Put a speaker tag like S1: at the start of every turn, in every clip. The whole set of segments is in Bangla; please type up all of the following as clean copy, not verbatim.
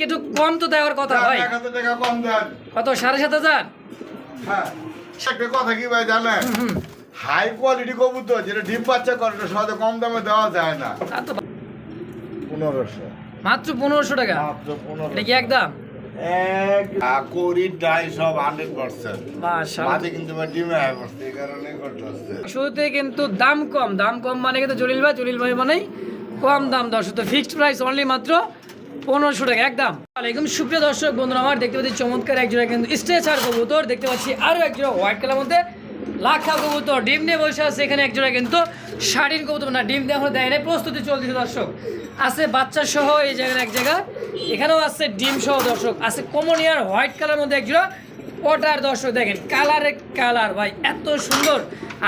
S1: আজকে একটু কম তো দেওয়ার কথা ভাই।
S2: 1000 টাকা কম দেন।
S1: কত 7500?
S2: হ্যাঁ একটা কথা কি ভাই জানেন, হাই কোয়ালিটি কবুতর যেটা ডিম বাচ্চা করে এটা সহজে কম দামে দেওয়া যায় না।
S1: তা তো
S2: 1500
S1: মাত্র 1500 টাকা।
S2: মাত্র 1500
S1: এটা কি একদম
S2: এক আকরি ডাই সব 100%।
S1: মাশাআল্লাহ।
S2: মাঝে কিন্তু ভাই ডিমে আয় করছে এই কারণে করতেছে।
S1: শুরুতে কিন্তু দাম কম মানে কিন্তু জলিল ভাই মানেই কম দাম দর্শক। তো ফিক্সড প্রাইস অনলি মাত্র 1500 টাকা একদম। একদম সুপ্রিয় দর্শক বন্ধুরা আমার দেখতে পাচ্ছি চমৎকার এক জোড়া কিন্তু স্ট্রেচার কবুতর, দেখতে পাচ্ছি আরও এক জোড়া হোয়াইট কালার মধ্যে লাখা কবুতর ডিম নিয়ে বসে আছে। এখানে এক জোড়া কিন্তু শাড়ির কবুতর না, ডিম দিয়ে এখন দেয় নাই, প্রস্তুতি চলতেছে দর্শক। আছে বাচ্চা সহ এই জায়গায় এক জায়গা, এখানেও আছে ডিম সহ দর্শক। আছে কমনিয়ার হোয়াইট কালার মধ্যে এক জোড়া পটার দর্শক, দেখেন কালার ভাই এত সুন্দর।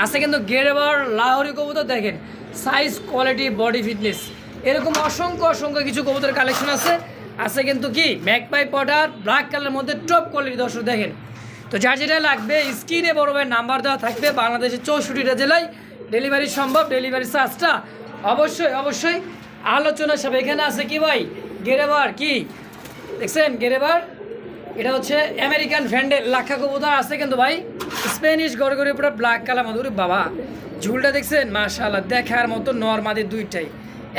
S1: আছে কিন্তু গেরেবার লাহোরি কবুতর, দেখেন সাইজ কোয়ালিটি বডি ফিটনেস এরকম অসংখ্য কিছু কবুতরের কালেকশন আছে। আছে কিন্তু কি ম্যাকপাই পটার ব্ল্যাক কালারের মধ্যে টপ কোয়ালিটি দর্শক দেখেন। তো যার যেটা লাগবে স্ক্রিনে বড় ভাই নাম্বার দেওয়া থাকবে। বাংলাদেশের 64টা জেলায় ডেলিভারি সম্ভব। ডেলিভারি চার্জটা অবশ্যই আলোচনা সব। এখানে আছে কি ভাই গেরেবার, কি দেখছেন গেরেবার, এটা হচ্ছে আমেরিকান ভ্যান্ডেল লাখা কবুতর। আছে কিন্তু ভাই স্প্যানিশ গড়গড়ি পুরো ব্ল্যাক কালার মধুর বাবা, ঝুলটা দেখছেন মাশাআল্লাহ দেখার মতো নরমাদি দুইটাই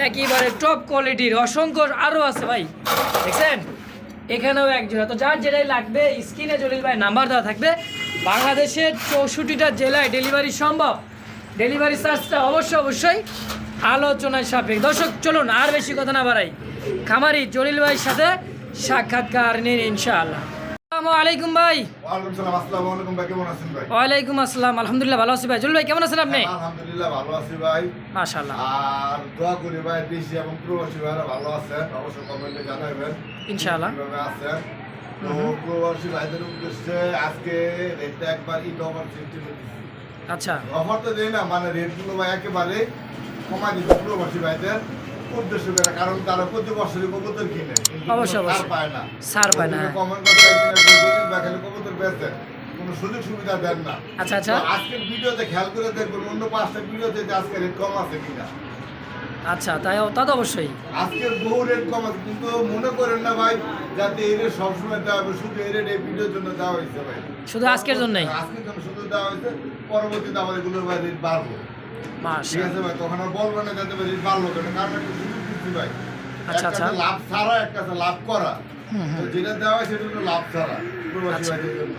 S1: একেবারে টপ কোয়ালিটির। অসংখ্য আরও আছে ভাই দেখছেন, এখানেও এক জোড়া। তো যার যেটাই লাগবে স্ক্রিনে জলিল ভাই নাম্বার দেওয়া থাকবে। বাংলাদেশের 64টা জেলায় ডেলিভারি সম্ভব। ডেলিভারি চার্জটা অবশ্যই আলোচনায় সাপেক্ষ। দর্শক চলুন আর বেশি কথা না বাড়াই, খামারি জলিল ভাইয়ের সাথে সাক্ষাৎকার নিন ইনশাআল্লাহ। আসসালামু আলাইকুম ভাই।
S2: ওয়ালাইকুম সালাম। আসসালামু আলাইকুম ভাই, কেমন আছেন ভাই?
S1: ওয়ালাইকুম আসসালাম, আলহামদুলিল্লাহ ভালো আছি ভাই। জলিল ভাই কেমন আছেন আপনি?
S2: আলহামদুলিল্লাহ ভালো আছি ভাই।
S1: মাশাআল্লাহ।
S2: আর দোয়া করি ভাই দেশি এবং প্রবাসী ভাইরা ভালো আছেন, অবশ্যই কমেন্টে জানাবেন
S1: ইনশাআল্লাহ।
S2: কিভাবে আছেন। তো প্রবাসী ভাইদের উদ্দেশ্যে আজকে রেটটা একবার ঈদ অফার সৃষ্টি করতেছি।
S1: আচ্ছা
S2: অফার তো দেই না, মানে রেটগুলো ভাই একেবারে কমাই দিচ্ছি প্রবাসী ভাইদের উদ্দেশ্য করে, কারণ তারা প্রতি বছরই কবুতর কিনে কিন্তু
S1: অবশ্যই,
S2: ছাড়
S1: অবশ্যই।
S2: পায় না।
S1: ছাড় পায় না, হ্যাঁ।
S2: কমেন্ট করতে একদিন দেখালে কবুতর বেচেন, কোনো সুযোগ সুবিধা দেন না।
S1: আচ্ছা
S2: তো আজকের ভিডিওতে খেয়াল করে দেখবেন অন্য 5টা ভিডিওতে যে আজকে রেট কম আছে কিনা।
S1: আচ্ছা তা তো অবশ্যই।
S2: আজকের বহু রেট কম আছে, কিন্তু মনে করেন না ভাই যাতে এই রেট সবসময় দেওয়া হবে। শুধু এই রেট এই ভিডিওর জন্য দেওয়া হয়েছে ভাই,
S1: শুধু আজকের জন্যই।
S2: আজকের জন্য শুধু দেওয়া হয়েছে। পরবর্তীতে আবার এগুলোর ভাই রেট বাড়বো, ঠিক
S1: মাশাআল্লাহ।
S2: আছে ভাই? তখন আর বলবো না যাতে ভাই রেট বাড়লো কেন, কারণ একটা সুযোগ দিচ্ছি ভাই।
S1: আচ্ছা,
S2: একটা লাভ ছাড়া, একটা লাভ করা। তো যেটা দেওয়া হয় সেটা হলো লাভ ছাড়া প্রবাসী
S1: আচ্ছা।
S2: ভাইদের জন্য।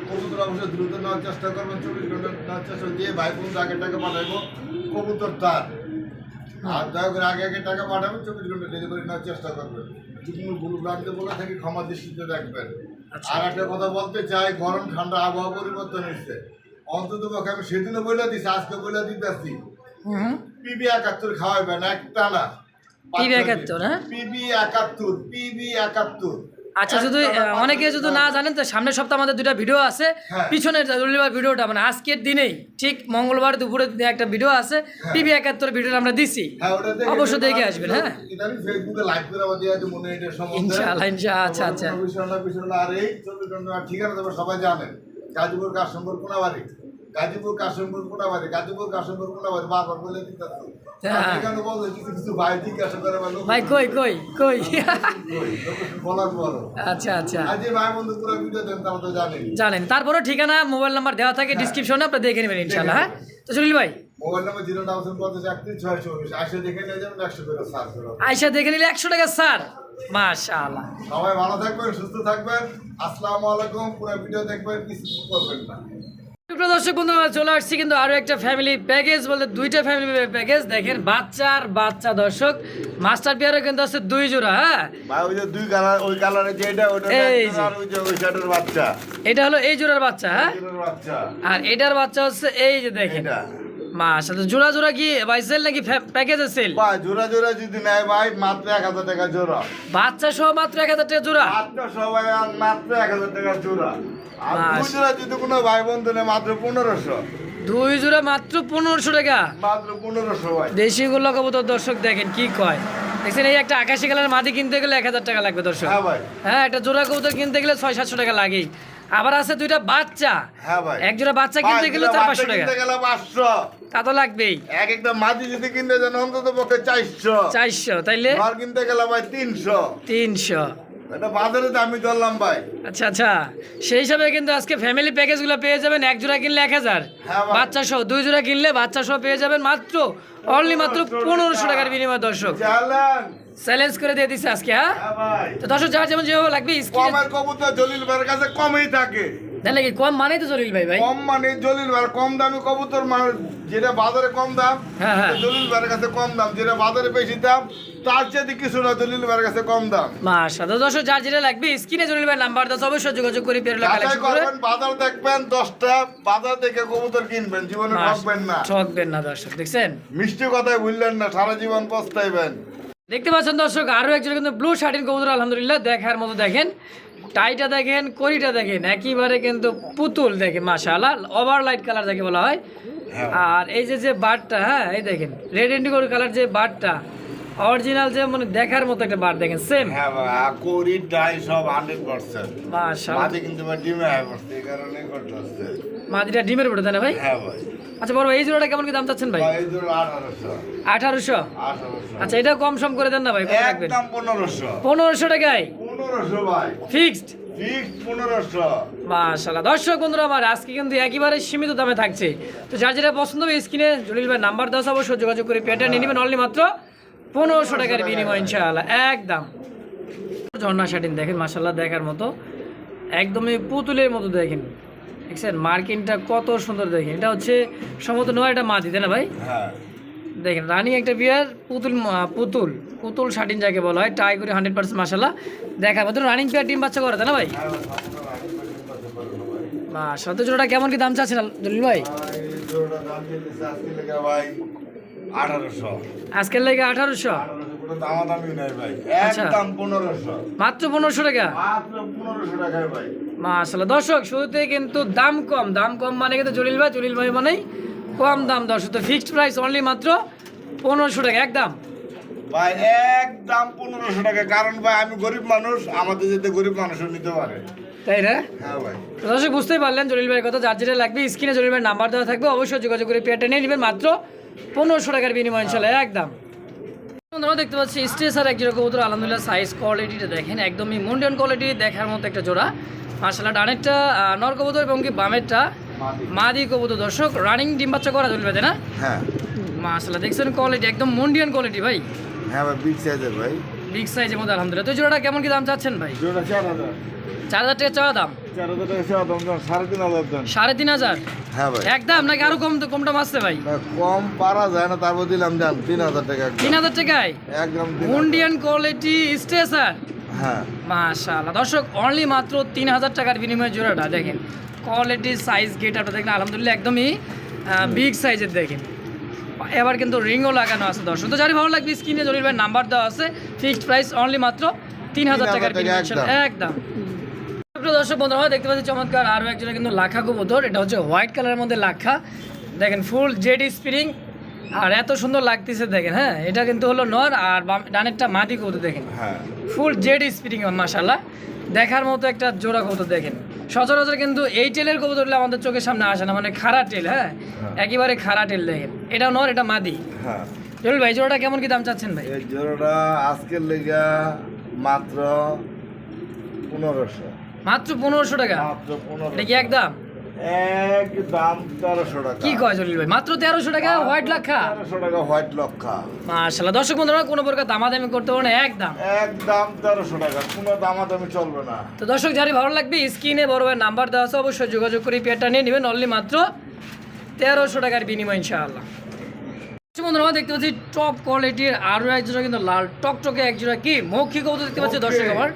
S2: কবুতর অবশ্যই দ্রুত নেওয়ার চেষ্টা করবেন, 24 ঘন্টা নেওয়ার চেষ্টা দিয়ে ভাই বোন আগে টাকা পাঠাবো কবুতর তার। আর দয়া করে আগে টাকা পাঠাবেন, 24 ঘন্টা ডেলিভারি নেওয়ার চেষ্টা করবেন। যদি কোনো ভুল ভ্রান্তি বলে থাকি ক্ষমা দৃষ্টিতে দেখবেন।
S1: আচ্ছা।
S2: আর একটা কথা বলতে চাই, গরম ঠান্ডা আবহাওয়া পরিবর্তন হচ্ছে। অন্তত পক্ষে আমি সেদিনও বলে দিচ্ছি, আজকে বলে দিতেছি, পিবি 71 খাওয়াবেন একটা না।
S1: পিবি 71, হ্যাঁ?
S2: পিবি 71।
S1: আচ্ছা, শুধু অনেকে যদি না জানেন তো সামনের সপ্তাহে আমাদের 2টা ভিডিও আছে।
S2: হ্যাঁ।
S1: পিছনের রবিবার ভিডিওটা মানে আজকের দিনেই ঠিক মঙ্গলবার দুপুরে একটা ভিডিও আছে। পিবি 71 ভিডিওটা আমরা দিছি,
S2: হ্যাঁ, ওটা
S1: অবশ্যই দেখে আসবেন। হ্যাঁ
S2: ইদানিং ফেসবুকে লাইভ করে আমাদের আছে মনে এটা সম্বন্ধে
S1: ইনশাআল্লাহ। আচ্ছা
S2: বিষয় না। আর এই 24 ঘন্টা ঠিকানা তো সবাই জানেন, গাজীপুর কাশিমপুর কোনাবাড়ি, বারবার বলে দিতেছি। এখানে বলতে কিছু ভাই জিজ্ঞাসা করে
S1: ভাই কই
S2: বলার পর
S1: আচ্ছা
S2: আজ এই ভাই বন্ধু পুরো ভিডিও দেন তারা তো
S1: জানেন। তারপরে ঠিকানা মোবাইল নাম্বার দেওয়া থাকে ডিসক্রিপশনে, আপনি দেখে নেবেন ইনশাআল্লাহ। হ্যাঁ তো জলিল ভাই
S2: মোবাইল নাম্বার 09731 আইসা দেখে নিয়ে যাবেন 100 করে সার্চ করুন।
S1: আয়শা দেখে নিলে 100 টাকা স্যার। মাশাআল্লাহ।
S2: সবাই ভালো থাকবেন, সুস্থ থাকবেন। আসসালামু আলাইকুম। পুরো ভিডিও দেখবেন, কিছু করবেন না।
S1: দর্শক বন্ধুরা চলে আসছি কিন্তু আরো একটা ফ্যামিলি প্যাকেজ, বলতে 2টা ফ্যামিলি প্যাকেজ। দেখেন বাচ্চা দর্শক, মাস্টার পেয়ারও কিন্তু আছে 2 জোড়া। হ্যাঁ
S2: ভাই ওই যে 2 কালার, ওই কালারে যেটা ওটা
S1: এই যে।
S2: আর ওই যে ওই শার্টের বাচ্চা,
S1: এটা হলো এই জোড়ার বাচ্চা। হ্যাঁ
S2: এটার বাচ্চা,
S1: আর এটার বাচ্চা হচ্ছে এই যে দেখেন।
S2: এটা
S1: মাশাআল্লাহ। জোড়া কি ভাই সেল নাকি প্যাকেজে সেল?
S2: ভাই জোড়া যদি নেয় ভাই মাত্র 1000 টাকা জোড়া।
S1: বাচ্চা সহ মাত্র 1000 টাকা জোড়া।
S2: মাত্র সবাই আর মাত্র 1000 টাকা জোড়া। আর
S1: মাস।
S2: 2 জোড়া যদি কোনো ভাই বন্ধু নেয় মাত্র 1500।
S1: 2 জোড়া মাত্র 1500 টাকা।
S2: মাত্র 1500 ভাই।
S1: দেশি গুলো কবুতর দর্শক দেখেন কি কয়। দেখছেন এই একটা আকাশি কালার মাদি কিনতে গেলে 1000 টাকা লাগবে দর্শক।
S2: হ্যাঁ ভাই।
S1: হ্যাঁ একটা জোড়া কবুতর কিনতে গেলে 600-700 টাকা লাগেই। আবার আছে 2টা বাচ্চা।
S2: হ্যাঁ ভাই।
S1: এক জোড়া বাচ্চা কিনতে গেলে তার 500 টাকা।
S2: কিনতে গেলে 500।
S1: তা তো লাগবেই।
S2: একটা মাদি যদি কিনতে যান অন্তত পক্ষে 400।
S1: 400 তাইলে
S2: ঘর কিনতে গেলে ভাই 300।
S1: 300।
S2: এটা বাজারে দামি ধরলাম ভাই।
S1: আচ্ছা আচ্ছা, সেই হিসাবে কিন্তু আজকে ফ্যামিলি প্যাকেজগুলো পেয়ে যাবেন। এক জোড়া কিনলে 1000,
S2: হ্যাঁ ভাই।
S1: বাচ্চা সহ 2 জোড়া কিনলে বাচ্চা সহ পেয়ে যাবেন মাত্র অনলি মাত্র 1500 টাকার বিনিময়। দর্শক
S2: চালান।
S1: চ্যালেঞ্জ করে দিয়ে দিচ্ছে আজকে। হ্যাঁ
S2: হ্যাঁ ভাই।
S1: তো দর্শক যার যেমন যেভাবে লাগবে স্ক্রিনে
S2: কমের কবুতর জলিল ভাইয়ের কাছে কমই থাকে।
S1: দেন নাকি কম মানেই তো জলিল ভাই।
S2: কম মানে জলিল ভাই কম দামি কবুতর মানে যেটা বাজারে কম দাম,
S1: হ্যাঁ, হ্যাঁ।
S2: জলিল ভাইয়ের কাছে কম দাম, যেটা বাজারে বেশি দাম তার চেয়ে কিছু না জলিল ভাইয়ের কাছে কম দাম।
S1: মাশাআল্লাহ। দর্শক যার যেটা লাগবে স্ক্রিনে জলিল ভাই নাম্বার দাও, অবশ্যই যোগাযোগ করে পেরোলে
S2: যাচাই
S1: কালেকশন করে
S2: করবেন, বাজার দেখবেন 10টা, বাজার দেখে কবুতর কিনবেন, জীবনে ঠকবেন না।
S1: ঠকবেন না। দর্শক দেখছেন,
S2: মিষ্টি কথাই ভুললেন না, সারা জীবন পস্তাইবেন।
S1: দেখতে পাচ্ছেন দর্শক আরো একজন কিন্তু ব্লু শার্টিন কবুতর আলহামদুলিল্লাহ দেখার মতো। দেখেন টাইটা দেখেন, করিটা দেখেন, একেবারে কিন্তু পুতুল দেখেন মাশাআল্লাহ, ওভার লাইট কালার যাকে বলা হয়। আর এই যে বার্ডটা, হ্যাঁ এই দেখেন রেড ইন্ডিগো কালার যে বার্ডটা, অরিজিনাল যে মানে দেখার মতো একটা বার্ড দেখেন সেম।
S2: হ্যাঁ ভাই, কোরি ডাই সব 100%।
S1: মাশাআল্লাহ,
S2: মাঝে কিন্তু ভাই ডিমে আয় পড়ছে, এই কারণে করতেছে।
S1: মাদিটা ডিমের উপরে তাই না ভাই?
S2: হ্যাঁ ভাই।
S1: আচ্ছা বড় ভাই, এই জোড়াটা কেমন কি দাম চাচ্ছেন ভাই?
S2: ভাই এই জন্য 1800।
S1: 1800।
S2: 1800।
S1: আচ্ছা এটা কম সম করে দেন না ভাই, কত রাখবেন?
S2: একদম 1500।
S1: 1500 টাকায়
S2: 1500 ভাই।
S1: ফিক্সড।
S2: ফিক্স 1500।
S1: মাশাআল্লাহ। দর্শক বন্ধুরা আমার আজকে কিন্তু একেবারে সীমিত দামে থাকছে। তো যার যেটা পছন্দ হবে স্ক্রিনে জলিল ভাই নাম্বার দাও, অবশ্যই যোগাযোগ করে পেটা নিয়ে নেবেন অনলি মাত্র 1500 টাকার বিনিময় ইনশাআল্লাহ একদম। ঝর্ণা শাটিন দেখেন মাশাআল্লাহ দেখার মতো, একদমই পুতুলের মতো দেখেন। দেখছেন মার্কিনটা কত সুন্দর দেখেন। এটা হচ্ছে সম্ভবত নয়, এটা মাদি তাই না ভাই?
S2: হ্যাঁ।
S1: দেখেন রানিং একটা বিয়ার পুতুল পুতুল পুতুল শাটিন যাকে বলা হয়, টাই করে 100% মাশাআল্লাহ দেখার মতো রানিং পেয়ার ডিম বাচ্চা করে তাই না ভাই? মাশাআল্লাহ। তো জোড়াটা কেমন কি দাম চাচ্ছেন জলিল ভাই?
S2: এই জোড়া দাম দিতেছে আজকে লেগে ভাই 1800।
S1: আজকের লেগে 1800।
S2: 1800 কোনো দামাদামি নাই ভাই।
S1: আচ্ছা।
S2: একদম 1500।
S1: মাত্র 1500 টাকা।
S2: মাত্র 1500 টাকায় ভাই।
S1: মাশাআল্লাহ। দর্শক শুরুতে কিন্তু দাম কম মানে কিন্তু জলিল ভাই মানেই কম দাম। দর্শক তো ফিক্সড প্রাইস অনলি মাত্র 1500 টাকা একদম
S2: ভাই, একদম 1500 টাকা। কারণ ভাই আমি গরিব মানুষ, আমাদের যেতে গরিব মানুষও নিতে পারে।
S1: তাই না?
S2: হ্যাঁ ভাই।
S1: তো দর্শক বুঝতেই পারলেন জলিল ভাইয়ের কথা। যার যেটা লাগবে স্ক্রিনে জলিল ভাইয়ের নাম্বার দেওয়া থাকবে, অবশ্যই যোগাযোগ করে পেয়ারটা নিয়ে নেবেন মাত্র 1500 টাকার বিনিময় ইনশাআল্লাহ একদম। আমরা দেখতে পাচ্ছি স্ট্রেসার এক জোড়া কবুতর আলহামদুলিল্লাহ, সাইজ কোয়ালিটিটা দেখেন একদমই মুন্ডিয়ান কোয়ালিটি দেখার মতো একটা জোড়া মাশাআল্লাহ। ডানেরটা নর কবুতর এবং কি বামেরটা মাদি কবুতর। দর্শক রানিং ডিম বাচ্চা করা জলিল ভাই তাই না?
S2: হ্যাঁ।
S1: মাশাআল্লাহ দেখছেন কোয়ালিটি একদম মুন্ডিয়ান কোয়ালিটি ভাই,
S2: হ্যাঁ ভাই, বিগ সাইজের ভাই।
S1: বিগ সাইজের মধ্যে আলহামদুলিল্লাহ। তো এই জোড়াটা কেমন কি দাম চাচ্ছেন ভাই?
S2: জোড়া 4000।
S1: 4000 টাকা চাওয়া দাম?
S2: 4000 টাকা চাওয়া দাম, 3500 দাম।
S1: 3500
S2: হ্যাঁ ভাই।
S1: একদম নাকি আরো কমটা মাসছে ভাই?
S2: ভাই, কম পারা যায় না, তারপর দিলাম জান 3000 টাকা একদম।
S1: 3000 টাকায়
S2: একদম 3000।
S1: মুন্ডিয়ান কোয়ালিটি স্ট্রেসার
S2: হ্যাঁ।
S1: মাশাআল্লাহ। দর্শক অনলি মাত্র 3000 টাকার বিনিময়ে জোড়াটা দেখেন, কোয়ালিটি সাইজ গেট আপটা দেখেন আলহামদুলিল্লাহ একদমই বিগ সাইজের দেখেন। এবার কিন্তু রিংও লাগানো আছে দর্শক। তো যারি ভালো লাগবে স্ক্রিনে জলিল ভাই নাম্বার দেওয়া আছে, ফিক্সড প্রাইস অনলি মাত্র 3000 টাকার বিনিময়ে একদম। দর্শক বন্ধুরা দেখতে পাচ্ছি চমৎকার আরও একজনের কিন্তু লাখা কবুতর। এটা হচ্ছে হোয়াইট কালারের মধ্যে লাখা দেখেন, ফুল জেড স্প্রিং আর এত সুন্দর লাগতেছে দেখেন। হ্যাঁ এটা কিন্তু হলো নর আর ডানেরটা মাদি কবুতর দেখেন,
S2: হ্যাঁ।
S1: ফুল জেড স্প্রিং মাশাআল্লাহ দেখার মতো একটা জোড়া কবুতর দেখেন। সচরাচর কিন্তু এই টেলের কবুতরগুলো আমাদের চোখের সামনে আসে না, মানে খাড়া টেল। হ্যাঁ একেবারে খাড়া টেল দেখেন। এটা নর এটা মাদি।
S2: হ্যাঁ।
S1: জলিল ভাই জোড়াটা কেমন কি দাম চাচ্ছেন ভাই?
S2: এই জোড়াটা আজকের লেগা মাত্র 1500।
S1: মাত্র 1500 টাকা?
S2: মাত্র 1500।
S1: এটা কি একদম?
S2: একদম 1300 টাকা।
S1: কি কয় জলিল ভাই, মাত্র 1300 টাকা হোয়াইট লাখা?
S2: 1300 টাকা হোয়াইট লক্ষা।
S1: মাশাআল্লাহ। দর্শক বন্ধুরা কোনো প্রকার দামাদামি করতে পারবে না একদম।
S2: একদম 1300 টাকা, কোনো দামাদামি চলবে না।
S1: তো দর্শক যারই ভালো লাগবে স্ক্রিনে বড় ভাই নাম্বার দেওয়া আছে, অবশ্যই যোগাযোগ করে পেয়ারটা নিয়ে নেবেন অনলি মাত্র 1300 টাকার বিনিময় ইনশাআল্লাহ। বন্ধুরা আমরা দেখতে পাচ্ছি টপ কোয়ালিটির আরও এক জোড়া কিন্তু লাল টকটকে এক জোড়া কি মৌখিক কবুতর দেখতে পাচ্ছি দর্শক আমার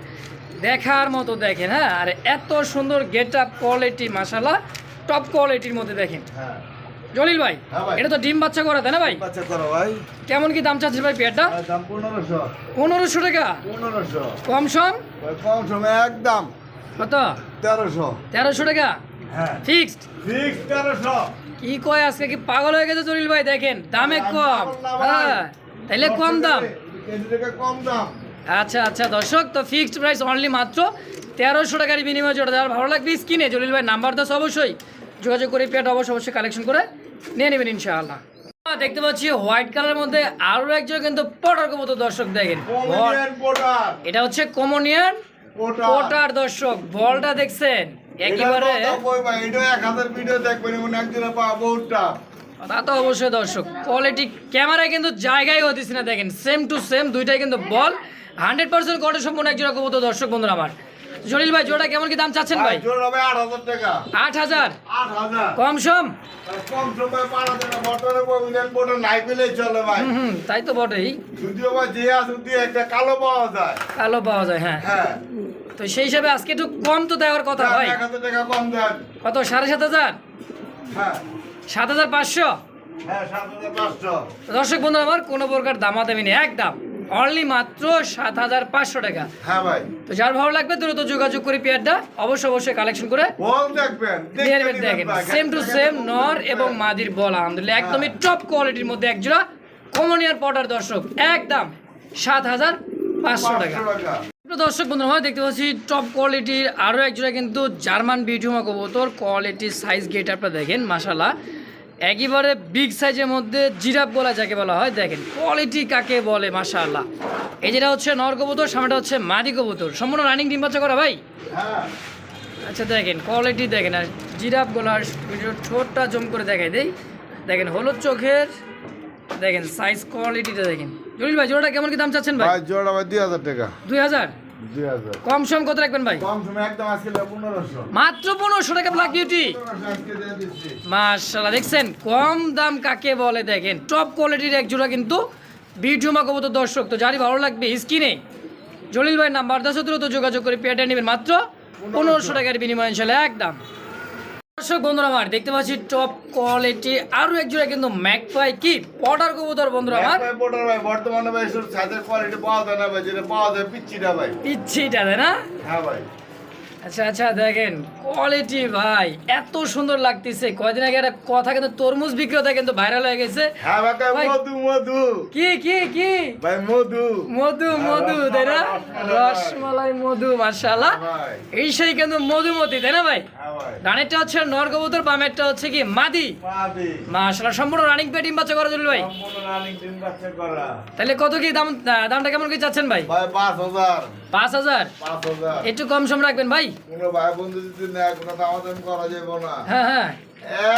S1: দেখার মতো দেখেন। হ্যাঁ আর এত সুন্দর গেট আপ কোয়ালিটি মাশাআল্লাহ, টপ কোয়ালিটির মধ্যে দেখেন।
S2: হ্যাঁ
S1: জলিল ভাই
S2: হ্যাঁ ভাই।
S1: এটা তো ডিম বাচ্চা করা তাই না ভাই?
S2: বাচ্চা করো ভাই।
S1: কেমন কি দাম চাচ্ছিস ভাই পেয়ারটা?
S2: দাম 1500।
S1: 1500 টাকা
S2: 1500।
S1: কম সম?
S2: কম সময় একদম
S1: কত?
S2: 1300।
S1: 1300 টাকা
S2: হ্যাঁ।
S1: ফিক্সড?
S2: ফিক্স 1300।
S1: কি কয় আজকে কি পাগল হয়ে গেছে জলিল ভাই? দেখেন দামে কম। হ্যাঁ তাইলে কম দাম।
S2: কেজি থেকে কম দাম।
S1: আচ্ছা আচ্ছা দর্শক তো ফিক্সড প্রাইস অনলি মাত্র 1300 টাকার বিনিময়ে জোড়া। যার ভালো লাগবে স্ক্রিনে জলিল ভাই নাম্বার দাও, অবশ্যই যোগাযোগ করে পেয়ারটা অবশ্যই কালেকশন করে নিয়ে নেবেন ইনশাআল্লাহ। দেখতে পাচ্ছি হোয়াইট কালারের মধ্যে আরো একজন কিন্তু পটার কবুতর দর্শক দেখেন,
S2: কমিডিয়ান পোটার।
S1: এটা হচ্ছে কমনিয়ান ওটার দর্শক বলটা দেখছেন একেবারে
S2: এটা 1000 ভিডিও দেখবেন এমন একজনে পাওয়া বহুটা।
S1: তা তো অবশ্যই দর্শক কোয়ালিটি ক্যামেরায় কিন্তু জায়গায় হতেছে না দেখেন সেম টু সেম দুইটাই কিন্তু বল 100% কটন সম্পূর্ণ এক জোড়া কবুতর দর্শক বন্ধুরা আমার। জলিল ভাই জোড়া কেমন কি দাম চাচ্ছেন ভাই?
S2: জোড়া ভাই 8000 টাকা।
S1: 8000
S2: 8000
S1: কম সম
S2: কম সময় পারা দেনা বর্তমানে বললেন বড় নাই পেলেই চলে ভাই।
S1: তাই তো বটেই,
S2: যদিও ভাই যে আছে দিয়ে একটা কালো পাওয়া যায়।
S1: কালো পাওয়া যায় হ্যাঁ।
S2: হ্যাঁ
S1: তো সেই হিসাবে আজকে একটু কম তো দেওয়ার কথা ভাই।
S2: 1000 টাকা কম দেন।
S1: কত 7500?
S2: হ্যাঁ
S1: 7500
S2: হ্যাঁ 7500।
S1: দর্শক বন্ধু আমার কোনো প্রকার দামাদামি নেই, একদম অনলি মাত্র 7500 টাকা।
S2: হ্যাঁ ভাই
S1: তো যার ভালো লাগবে দ্রুত যোগাযোগ করে পেয়ারটা অবশ্যই কালেকশন করে
S2: বল দেখবেন
S1: দেখেন সেম টু সেম নর এবং মাদির বল আলহামদুলিল্লাহ একদমই টপ কোয়ালিটির মধ্যে এক জোড়া কমনিয়ার পটার দর্শক একদম 7500 টাকা। দর্শক বন্ধু আমরা দেখতে পাচ্ছি টপ কোয়ালিটির আরও এক জোড়া কিন্তু জার্মান বিউটিমা কবুতর কোয়ালিটির সাইজ গেট আপনারা দেখেন মাশাআল্লাহ একেবারে বিগ সাইজের মধ্যে জিরাফ গলা যাকে বলা হয় দেখেন কোয়ালিটি কাকে বলে মাশাআল্লাহ। এই যেটা হচ্ছে নর কবুতর সামনেটা হচ্ছে মাদি কবুতর সম্পূর্ণ রানিং ডিম বাচ্চা করা ভাই।
S2: হ্যাঁ
S1: আচ্ছা দেখেন কোয়ালিটি দেখেন আর জিরাফ গলার ঠোঁটটা জম করে দেখাই দেই দেখেন হলুদ চোখের দেখেন সাইজ কোয়ালিটিটা দেখেন। জলিল ভাই জোড়াটা কেমন কি দাম চাচ্ছেন ভাই?
S2: ভাই জোড়া ভাই 2000 টাকা।
S1: 2000
S2: 2000
S1: কম সম কত রাখবেন ভাই?
S2: কম সময় একদম আজকে 1500
S1: মাত্র 1500 টাকা ব্ল্যাক বিউটি।
S2: আজকে দিয়ে দিচ্ছি।
S1: মাশাআল্লাহ দেখছেন কম দাম কাকে বলে দেখেন টপ কোয়ালিটির এক জোড়া কিন্তু বিউটিমা কবুতর দর্শক। তো যারই ভালো লাগবে স্ক্রিনে জলিল ভাই নাম্বার 10 দ্রুত যোগাযোগ করে পেয়ারটা নেবেন মাত্র 1500 টাকার বিনিময়ে ইনশাআল্লাহ একদম। দর্শক বন্ধুরা আমার দেখতে পাচ্ছি টপ কোয়ালিটি আরো এক জোড়া কিন্তু ম্যাকপাই কি পটার কবুতর বন্ধুরা আমার
S2: ভাই বর্ডার ভাই বর্তমানে ভাই সব সাদের কোয়ালিটি পাওয়া যায় না ভাই যেটা পাওয়া যায় পিচ্চিটা ভাই।
S1: পিচ্ছিটা তাই না?
S2: হ্যাঁ ভাই
S1: আচ্ছা দেখেন কোয়ালিটি ভাই এত সুন্দর লাগতেছে কয়দিন আগে একটা কথা কিন্তু তরমুজ বিক্রেতা কিন্তু ভাইরাল হয়ে গেছে।
S2: হ্যাঁ ভাই
S1: ভাই,
S2: মধু মধু
S1: কি
S2: ভাই মধু
S1: মধু তাই না? রসমালাই মধু মাশাআল্লাহ
S2: ভাই।
S1: এই সেই কিন্তু মধুমতি তাই না ভাই?
S2: হ্যাঁ ভাই
S1: ডানেরটা হচ্ছে নর কবুতর বামেরটা হচ্ছে কি মাদি
S2: মাদি
S1: মাশাআল্লাহ সম্পূর্ণ রানিং পেটিং বাচ্চা করা জন্য ভাই।
S2: সম্পূর্ণ রানিং ডিম বাচ্চা করা।
S1: তাহলে কত কি দামটা কেমন কি চাচ্ছেন ভাই?
S2: ভাই 5000
S1: 5000
S2: 5000
S1: একটু কম সম রাখবেন ভাই।
S2: কোনো ভাই বন্ধু যদি নেয় কোনো দামাদাম করা যাবে না।
S1: হ্যাঁ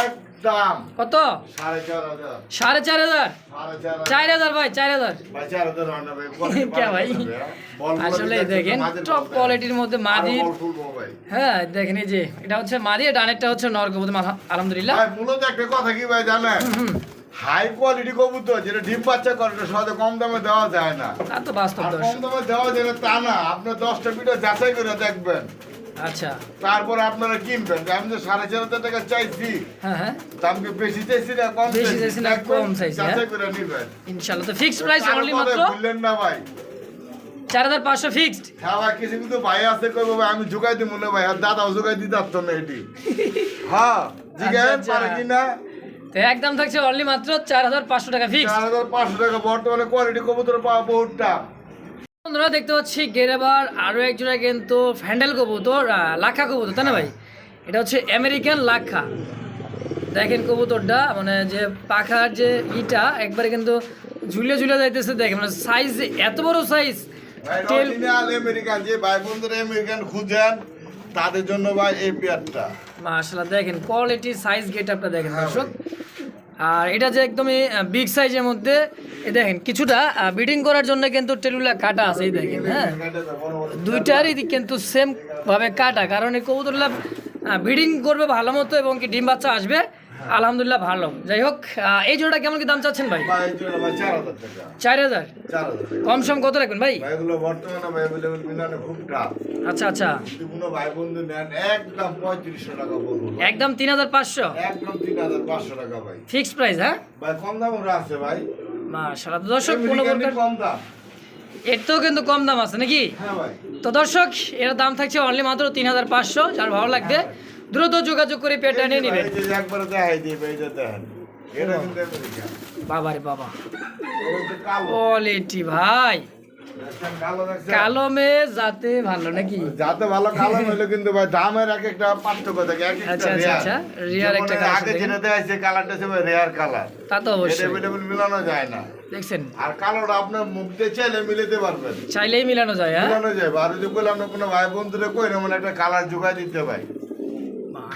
S2: একদম
S1: কত?
S2: 4500
S1: 4500 4000 ভাই 4000
S2: ভাই 4000 রান্না ভাই
S1: কে ভাই? আসলে দেখেন টপ কোয়ালিটির মধ্যে মাদি হ্যাঁ দেখেন এই যে এটা হচ্ছে মাদি ডানেরটা হচ্ছে নর কবুতর আলহামদুলিল্লাহ।
S2: ভাই মূলত একটা কথা কি ভাই জানেন হাই কোয়ালিটি কবুতর যেটা ডিম বাচ্চা করে এটা সহজে কম দামে দেওয়া যায় না।
S1: তা তো বাস্তব
S2: আর কম
S1: দর্শক।
S2: দামে দেওয়া যায় না তা না আপনি 10টা ভিডিও যাচাই করে দেখবেন
S1: আচ্ছা
S2: তারপরে আপনারা কিনবেন যে আমি যে 4500 টাকা চাইছি
S1: হ্যাঁ
S2: দাম কি বেশি চাইছি না কম
S1: বেশি চাইছি না
S2: দেখবেন,
S1: কম চাইছি, হ্যাঁ?
S2: যাচাই করে নিবেন।
S1: ইনশাআল্লাহ তো ফিক্সড প্রাইস
S2: কারো
S1: অনলি
S2: কথায়
S1: মাত্র
S2: ভুললেন না ভাই।
S1: 4500 ফিক্সড।
S2: হ্যাঁ ভাই কিছু কিন্তু ভাই আছে কইবো ভাই আমি জোগাই দিব না ভাই আর দাদাও জোগাই দিতে পারতো না এটি। হ্যাঁ জিজ্ঞেস
S1: আচ্ছা।
S2: পারে কিনা
S1: তো একদম থাকছে অনলি মাত্র 4500 টাকা ফিক্সড।
S2: 4500 টাকা বর্তমানে কোয়ালিটি কবুতর পাওয়া বহুতটা।
S1: বন্ধুরা দেখতে পাচ্ছি গেরেবার আরো এক জোড়া কিন্তু ফ্যান্ডেল কবুতর লাখা কবুতর তাই না ভাই? এটা হচ্ছে আমেরিকান লাখা দেখেন কবুতরটা মানে যে পাখার যে ইটা একবারে কিন্তু ঝুলে যাইতেছে দেখেন মানে সাইজ এত বড় সাইজ
S2: ভাই
S1: টেল
S2: অরিজিনাল আমেরিকান যে ভাই বন্ধুরা আমেরিকান খুঁজেন তাদের জন্য ভাই এই পেয়ারটা।
S1: মাশাআল্লাহ দেখেন কোয়ালিটি সাইজ গেট আপটা দেখেন দর্শক। আর এটা যে একদমই বিগ সাইজের মধ্যে এই দেখেন কিছুটা ব্রিডিং করার জন্য কিন্তু টেলুলা কাটা আছে এই দেখেন হ্যাঁ দুইটারই কিন্তু সেম ভাবে কাটা কারণ এই কবুতরগুলা ব্রিডিং করবে ভালো মতো এবং কি ডিম বাচ্চা আসবে আলহামদুলিল্লাহ ভালো। যাই হোক এই জোড়াটা কেমন কি দাম চাচ্ছেন ভাই?
S2: ভাই এই জন্য ভাই 4000 টাকা।
S1: 4000
S2: 4000
S1: কম সম কত রাখবেন ভাই?
S2: ভাই এগুলো বর্তমানে ভাই अवेलेबल মিলানে খুব টাফ।
S1: আচ্ছা
S2: যদি কোনো ভাই বন্ধু নেন একদম 3500 টাকা পড়বে।
S1: একদম 3500
S2: একদম 3500 টাকা ভাই।
S1: ফিক্সড প্রাইস হ্যাঁ
S2: ভাই কম দামের আছে ভাই।
S1: মাশাআল্লাহ। তো দর্শক কোনো
S2: আমেরিকান
S1: প্রকার
S2: কম দাম।
S1: এর তো কিন্তু কম দাম আছে নাকি?
S2: হ্যাঁ ভাই।
S1: তো দর্শক এর দাম থাকছে অনলি মাত্র 3500 যার ভালো লাগবে দ্রুত যোগাযোগ করে পেটা নিয়ে নেবেন।
S2: এই যে একবার দেখাই দিই ভাই এটা দেখেন এটা কিন্তু আমেরিকান।
S1: বাবা রে বাবা
S2: ওটা তো কালো।
S1: কোয়ালিটি ভাই
S2: দেখেন কালো দেখছেন?
S1: কালো মেয়ে যাতে ভালো নাকি?
S2: যাতে ভালো কালো হইলো কিন্তু ভাই দামের এক একটা পার্থক্য থাকে এক একটা
S1: আচ্ছা রিয়ার একটা
S2: যেমন
S1: কালার
S2: আগে যেটা দেখাইছে কালারটা ছিল রেয়ার কালার
S1: তা তো
S2: এটা
S1: অবশ্যই
S2: अवेलेबल মিলানো যায় না।
S1: দেখছেন
S2: আর কালোটা আপনার মুখ দিয়ে চাইলে মিলাতে পারবেন,
S1: চাইলেই মিলানো যায়। হ্যাঁ
S2: মিলানো যায়। আর যদি বলে আপনার কোনো ভাই বন্ধুরে কই না মানে একটা কালার জোগাড় দিতে ভাই,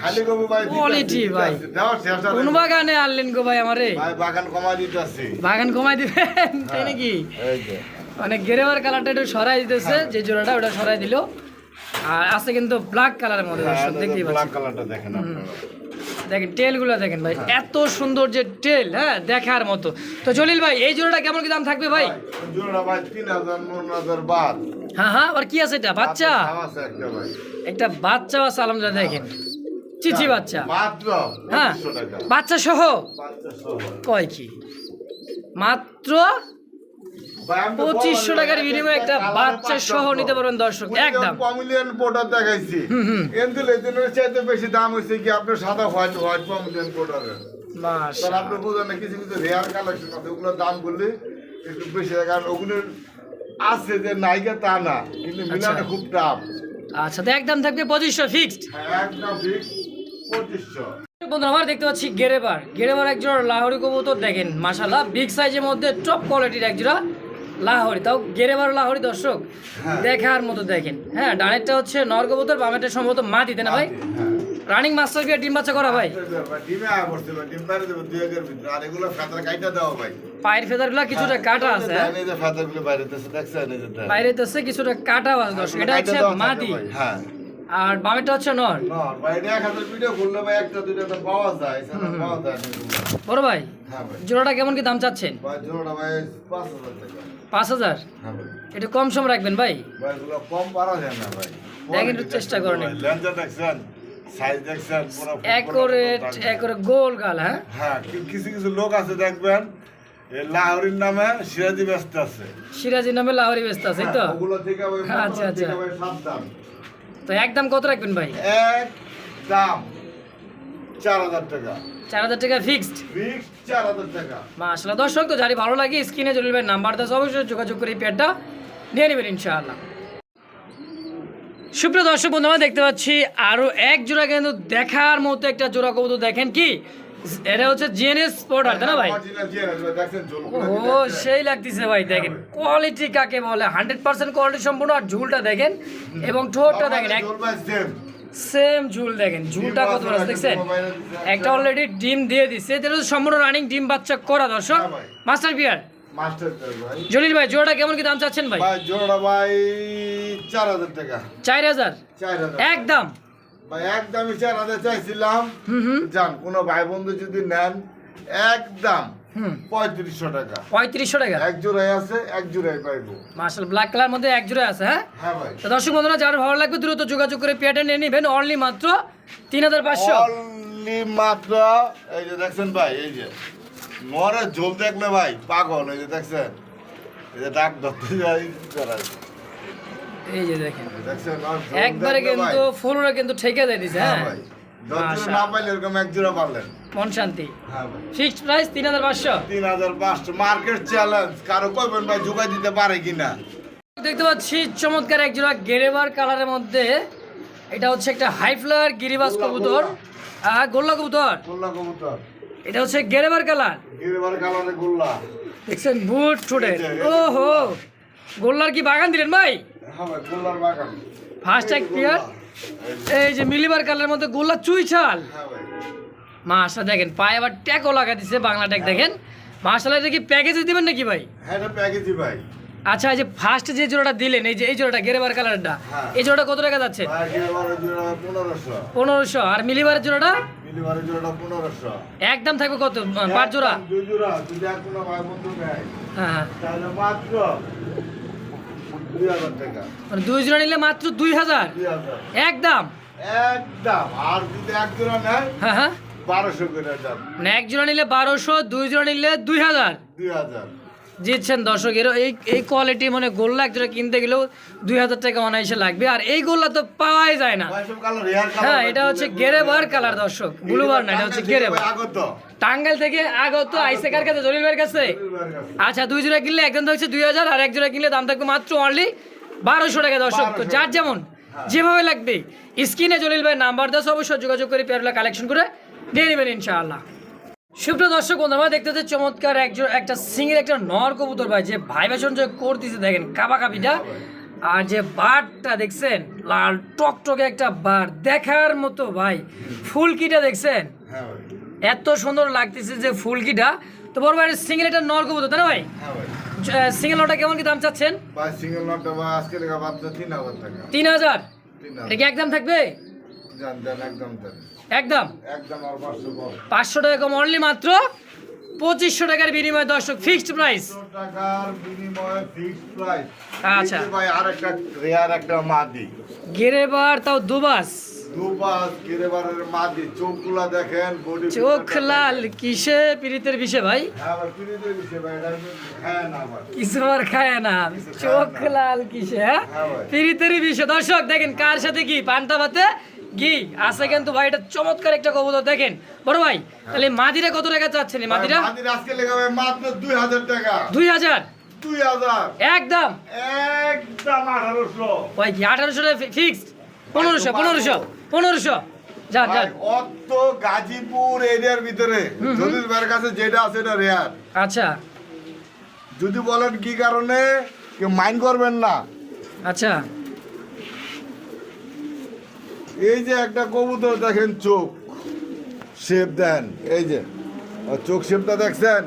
S2: খালি কবি ভাই
S1: কোয়ালিটি ভাই
S2: দেওয়ার চেষ্টা
S1: কোন বাগানে আনলেন গো ভাই আমারে?
S2: ভাই বাগান কমাই দিতে আসছি।
S1: বাগান কমাই দিবেন তাই নাকি?
S2: এই যে
S1: মানে গেরেবার কালারটা একটু সরাই দিতেছে, যে জোড়াটা ওটা সরাই দিল। আর আছে কিন্তু ব্ল্যাক কালারের মধ্যে দর্শক দেখতেই
S2: ব্ল্যাক
S1: পাচ্ছেন।
S2: কালারটা দেখেন আপনারা,
S1: দেখেন টেল গুলো দেখেন ভাই, এত সুন্দর যে টেল, হ্যাঁ দেখার মতো। তো জলিল ভাই এই জোড়াটা কেমন কি দাম থাকবে ভাই?
S2: জোড়া ভাই 3000 4000 বাদ।
S1: হ্যাঁ হ্যাঁ, আর কি আছে এটা? বাচ্চা
S2: আছে একটা ভাই,
S1: একটা বাচ্চা আছে আলহামদুলিল্লাহ, দেখেন চিচি বাচ্চা।
S2: মাত্র
S1: হ্যাঁ
S2: 2500 টাকা,
S1: বাচ্চা সহ।
S2: বাচ্চা সহ।
S1: কয় কি মাত্র
S2: ভাই আমি তো
S1: 2500
S2: বললাম,
S1: টাকার বিনিময়ে একটা
S2: কালারের
S1: বাচ্চা সহ
S2: পার্থক্য।
S1: নিতে পারবেন দর্শক, একদম।
S2: পমিলিয়ন পোটার দেখাইছি, কিন্তু লেজেন্ডের চাইতে বেশি দাম হইছে কি আপনার সাদা হোয়াইট পমিলিয়ন পোটারের। তার
S1: মাশাআল্লাহ।
S2: আপনি বুঝেন না, কিছু কিছু রেয়ার কালেকশন আছে, ওগুলোর দাম বললে একটু বেশি হয়, কারণ ওগুলোর আছে যে নায়িকা তা না, কিন্তু মিলানো খুব টাফ।
S1: আচ্ছা তো একদম থাকবে 2500 ফিক্সড।
S2: একদম ফিক্স 2500।
S1: বন্ধুরা আমার দেখতে পাচ্ছি গেরেবার একজোড়া লাহোরি কবুতর, দেখেন মাশাআল্লাহ বিগ সাইজের মধ্যে টপ কোয়ালিটির একজোড়া লাহোরি, তাও গেরেবার লাহোরি দর্শক দেখার মতো। দেখেন হ্যাঁ, ডানেরটা হচ্ছে নর কবুতর, বামেরটা সম্ভবত মা দিতে না ভাই? রানিং মাস্টার বিয়ার ডিম বাচ্চা করা ভাই?
S2: ডিমে আয় পড়ছে ভাই, ডিম পারে দেবো 2 এর ভিতরে। আর এগুলো ফেদার কাইটা দেওয়া ভাই,
S1: পায়ের ফেদারগুলো কিছুটা কাটা আছে, হ্যাঁ
S2: এই যে ফেদারগুলো বাইরে দিতেছে, দেখছেন এই যে দেন।
S1: বাইরে তো কিছুটা কাটা আছে দর্শক। এটা হচ্ছে মাদি,
S2: হ্যাঁ
S1: আর বামেরটা হচ্ছে নর।
S2: না ভাই 1000 ভিডিও করলে ভাই একটা দুইটা তো পাওয়া যায়, এছাড়া পাওয়া যায় না এগুলো।
S1: বড় ভাই
S2: হ্যাঁ ভাই,
S1: জোড়াটা কেমন কি দাম চাচ্ছেন?
S2: ভাই জোড়া ভাই 5000 টাকা।
S1: 5000?
S2: হ্যাঁ ভাই,
S1: একটু কম সম রাখবেন ভাই।
S2: ভাই এগুলো কম পারা যায় না ভাই।
S1: দেখেন একটু চেষ্টা করেন।
S2: লেন্সটা দেখছেন, সাইজ দেখছেন, পুরো
S1: একরে গোল গাল, হ্যাঁ
S2: হ্যাঁ। কিছু কিছু লোক আছে দেখবেন এই লাহোরির নামে সিরাজি ব্যস্ত আছে,
S1: সিরাজি নামে লাহোরি ব্যস্ত আছে, এই তো?
S2: ওগুলো থেকে ভাই
S1: আচ্ছা, আচ্ছা।
S2: থেকে ভাই সাবধান।
S1: তো একদম কত রাখবেন ভাই?
S2: এক দাম 4000 টাকা,
S1: 4000 টাকা ফিক্সড।
S2: ফিক্স 4000 টাকা।
S1: মাশাআল্লাহ দর্শক, তো যারি ভালো লাগে স্ক্রিনে জলিল ভাই নাম্বার দেওয়া, অবশ্যই যোগাযোগ করে এই পেয়ারটা নিয়ে নেবেন ইনশাআল্লাহ। সুপ্রিয় দর্শক বন্ধুরা দেখতে পাচ্ছি আরো এক জোড়া কিন্তু দেখার মতো একটা জোড়া কবুতর। দেখেন কি এটা হচ্ছে জিএনএস স্পটার, তাই না ভাই?
S2: অরিজিনাল জিএনএস ভাই, দেখছেন ঝোলগুলো
S1: ও সেই লাগতেছে ভাই, দেখেন কোয়ালিটি কাকে বলে, 100% কোয়ালিটি সম্পূর্ণ। আর ঝুলটা দেখেন এবং ঠোঁটটা দেখেন,
S2: ঝোল ভাই সেম।
S1: সেম ঝুল দেখেন, ঝুলটা কত বড় আছে দেখছেন? একটা অলরেডি ডিম দিয়ে দিচ্ছে, এটা হচ্ছে সম্পূর্ণ রানিং ডিম বাচ্চা করা দর্শক।
S2: হ্যাঁ ভাই।
S1: মাস্টার বিয়ার
S2: মাস্টার ভাই,
S1: জলিল ভাই জোড়াটা কেমন কি দাম চাচ্ছেন ভাই?
S2: ভাই জোড়া ভাই 4000 টাকা।
S1: 4000
S2: 4000
S1: একদম?
S2: ভাই একদমই 4000 চাইছিলাম। জান কোনো ভাই বন্ধু যদি নেন একদম 3500 টাকা।
S1: 3500 টাকা?
S2: এক জোড়াই আছে, এক জোড়াই পাইবো।
S1: মাশাআল্লাহ ব্ল্যাক কালার মধ্যে এক জোড়া আছে, হ্যাঁ?
S2: হ্যাঁ ভাই,
S1: তো দর্শক বন্ধুরা যার ভালো লাগবে দ্রুত যোগাযোগ করে পেয়ারটা নিয়ে নেবেন, অনলি মাত্র 3500।
S2: অনলি মাত্র। এই যে দেখছেন ভাই, এই যে মরে ঝোল দেখলে ভাই পাগল। এই যে দেখছেন, এই যে ডাক ধরতে যাই করা,
S1: এই যে দেখেন
S2: দেখছেন আর ঝোল
S1: একবারে
S2: দেখলে ভাই।
S1: কিন্তু ফুলরা কিন্তু ঠেকে দিয়ে দিছে,
S2: হ্যাঁ
S1: হ্যাঁ
S2: ভাই, 10 জোড়া না পাইলে এরকম এক জোড়া পারলেন।
S1: মন শান্তি।
S2: হ্যাঁ ভাই,
S1: ফিক্সড প্রাইস 3500।
S2: 3500 মার্কেট চ্যালেঞ্জ, কারো কইবেন ভাই যোগাই দিতে পারে কিনা।
S1: দেখতে পাচ্ছি চমৎকার এক জোড়া গেরেবার কালারের মধ্যে, এটা হচ্ছে একটা হাই ফ্লায়ার গিরিবাজ কবুতর, গোল্লা কবুতর।
S2: গোল্লা কবুতর,
S1: এটা হচ্ছে গেরেবার কালার,
S2: গিরবার কালারে গোল্লা।
S1: দেখছেন বুট ঠোঁটে। ওহো, গোল্লার কি বাগান দিলেন ভাই?
S2: হ্যাঁ ভাই, গোল্লার বাগান।
S1: ফার্স্ট এক পেয়ার। এই যে মিলিবার কালারের মধ্যে গোল্লা চুই ছাল।
S2: হ্যাঁ ভাই,
S1: মাশাআল্লাহ দেখেন পায়ে আবার ট্যাগও লাগা দিছে, বাংলা ট্যাগ দেখেন। মাশাআল্লাহ এটা কি প্যাকেজে দিবেন নাকি ভাই?
S2: হ্যাঁ এটা প্যাকেজই ভাই।
S1: আচ্ছা এই যে ফার্স্ট যে জোড়াটা দিলেন, এই যে এই জোড়াটা গেরেবার কালারটা,
S2: হ্যাঁ।
S1: এই জোড়াটা কত টাকা যাচ্ছে?
S2: ভাই গিরবারের জোড়া 1500,
S1: 1500। আর মিলিবারের জোড়াটা
S2: মিলিবারের জোড়া 1500।
S1: একদম থাকবে কত? 5 জোড়া?
S2: দুই জোড়া যদি আর কোনো ভাই বন্ধু নেয়
S1: হ্যাঁ হ্যাঁ,
S2: তাহলে মাত্র 2000 টাকা।
S1: মানে 2 জোড়া নিলে মাত্র 2000
S2: 2000
S1: একদম?
S2: একদম। আর যদি এক জোড়া নেয়
S1: হ্যাঁ হ্যাঁ,
S2: 1200 করে দাম।
S1: মানে 1 জোড়া নিলে 1200, 2 জোড়া নিলে 2000
S2: 2000।
S1: জিতছেন দর্শক। এর এই কোয়ালিটি মানে গোল্লা এক জোড়া কিনতে গেলেও 2000 টাকা অনায়াসে লাগবে। আর এই গোল্লা তো পাওয়াই যায় না।
S2: ভাই সব কালার রেয়ার কালার।
S1: হ্যাঁ এটা হচ্ছে গেরেবার কালার দর্শক, ব্লুবার না, এটা হচ্ছে গেরেবার।
S2: আগত।
S1: টাঙ্গাইল থেকে আগত আইসে কার কাছে? জলিল ভাইয়ের কাছে। আচ্ছা 2 জোড়া কিনলে একদম থাকছে 2000, আর 1 জোড়া কিনলে দাম থাকবে মাত্র অনলি 1200 টাকা দর্শক। তো যার যেমন যেভাবে লাগবে স্ক্রিনে জলিল ভাইয়ের নাম্বার দেওয়া, অবশ্যই যোগাযোগ করে পেয়ারগুলো কালেকশন করে নিয়ে নেবেন ইনশাআল্লাহ। সুপ্রিয় দর্শক বন্ধু, আমরা দেখতে হচ্ছে চমৎকার একটা সিঙ্গেল একটা নর কবুতর ভাই, যে ভাইবেশন যে করতেছে দেখেন কাবাকাবিটা। আর যে বারটা দেখছেন, লাল টকটকে একটা বার দেখার মতো ভাই। ফুলকিটা দেখছেন,
S2: হ্যাঁ ভাই,
S1: এত সুন্দর লাগতেছে যে ফুলকিটা। তো বড় ভাই সিঙ্গেল একটা নর কবুতর তাই না ভাই?
S2: হ্যাঁ ভাই।
S1: সিঙ্গেল নটা কেমন কি দাম চাচ্ছেন?
S2: ভাই সিঙ্গেল নটটা ভাই আজকে লেখা মাত্র 3000 টাকা।
S1: 3000।
S2: 3000
S1: এটা কি একদম থাকবে?
S2: জান দেন একদম দেন।
S1: একদম
S2: একদম আর 500 কম।
S1: 500 টাকা কম, অনলি মাত্র 2500 টাকার বিনিময়ে দর্শক ফিক্সড প্রাইস।
S2: 500 টাকার বিনিময়ে ফিক্সড প্রাইস।
S1: আচ্ছা।
S2: এই যে ভাই আরেকটা রেয়ার একটা মাদি।
S1: গেরেবার তাও দুবাস,
S2: দুবাস গিরেবারের মাদি, চোখগুলা দেখেন, বডি
S1: চোখ লাল কিসে পিরিতের বিষে ভাই,
S2: হ্যাঁ ভাই, পিরিতে দিছে ভাই, এটা হ্যাঁ না ভাই।
S1: কিছু আর খায় না, চোখ লাল কিসে, হ্যাঁ
S2: হ্যাঁ ভাই।
S1: পিরিতেরই বিষে। দর্শক দেখেন কার সাথে কি পান্তা ভাতে ঘি আছে কিন্তু ভাই, এটা চমৎকার একটা কবুতর দেখেন বড় ভাই। তাহলে মাদিরা কত টাকা চাচ্ছেন? এই মাদিরা
S2: মাদির আজকে লেখা ভাই মাত্র 2000 টাকা।
S1: 2000
S2: 2000
S1: একদম।
S2: একদম 1800।
S1: ভাই কি 1800 টাকা ফিক্সড? 1500 যান
S2: ভাই
S1: যান।
S2: অত গাজীপুর এরিয়ার ভিতরে জলিল ভাইয়ের কাছে যেটা আছে এটা রেয়ার।
S1: আচ্ছা
S2: যদি বলেন কি কারণে, কেউ মাইন্ড করবেন না।
S1: আচ্ছা,
S2: এই যে একটা কবুতর দেখেন, চোখ শেপ দেন, এই যে চোখ শেপটা দেখছেন?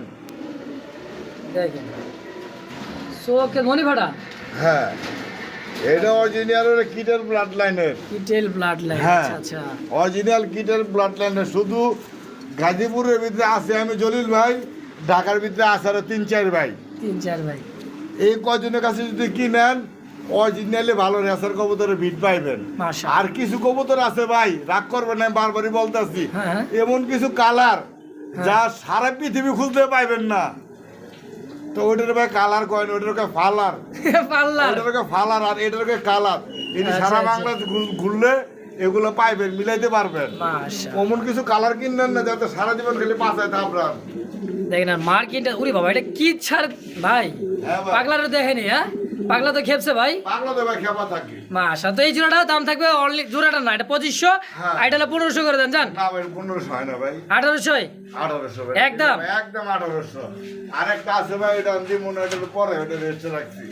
S1: দেখেন চোখের মনি ফাটা,
S2: হ্যাঁ, এটা অরিজিনাল কিটের ব্লাড লাইনের।
S1: কিটেল ব্লাড লাইন।
S2: হ্যাঁ,
S1: আচ্ছা আচ্ছা,
S2: অরিজিনাল কিটের ব্লাড লাইনের। শুধু গাজীপুরের ভিতরে আছে আমি জলিল ভাই, ঢাকার ভিতরে আছে আরো 3-4 ভাই।
S1: 3-4 ভাই।
S2: এই কজনের কাছে যদি কিনেন অরিজিনালি ভালো রেসার কবুতরের ভিট পাইবেন।
S1: মাশাআল্লাহ।
S2: আর কিছু কবুতর আছে ভাই, রাগ করবেন না, বারবারই বলতেছি,
S1: হ্যাঁ।
S2: এমন কিছু কালার যা সারা পৃথিবী খুঁজতে পাইবেন না। তো ওইটার ভাই কালার কয়েন, ওইটাকে ফালার,
S1: পাল্লার।
S2: ওইটাকে ফালার, আর এটাকে কালার। এটি
S1: আচ্ছা,
S2: সারা
S1: আচ্ছা।
S2: বাংলাদেশ ঘুরলে এগুলো পাইবেন, মিলাইতে পারবেন।
S1: মাশাআল্লাহ।
S2: অমন কিছু কালার কিনবেন না যাতে সারা জীবন খেলে পাঁচায় থাপড়ান।
S1: দেখেন আর মার্কেটটা, উরি বাবা এটা কি ছাড় ভাই।
S2: হ্যাঁ ভাই।
S1: পাগলারও দেখেনি, হ্যাঁ পাগলা তো খেপছে ভাই।
S2: পাগলা তো ভাই খেপা থাকে।
S1: মাশাআল্লাহ। তো এই জোড়াটা দাম থাকবে অনলি, জোড়াটা না, এটা 2500,
S2: হ্যাঁ।
S1: আর এটা হলো 1500 করে দেন জান।
S2: না ভাই 1500 হয় না ভাই,
S1: 1800।
S2: 1800 ভাই।
S1: একদম।
S2: একদম 1800। আরেকটা আছে ভাই, এটা আমি মনে হয় এটা পরে, ওটা রেস্টে রাখছি।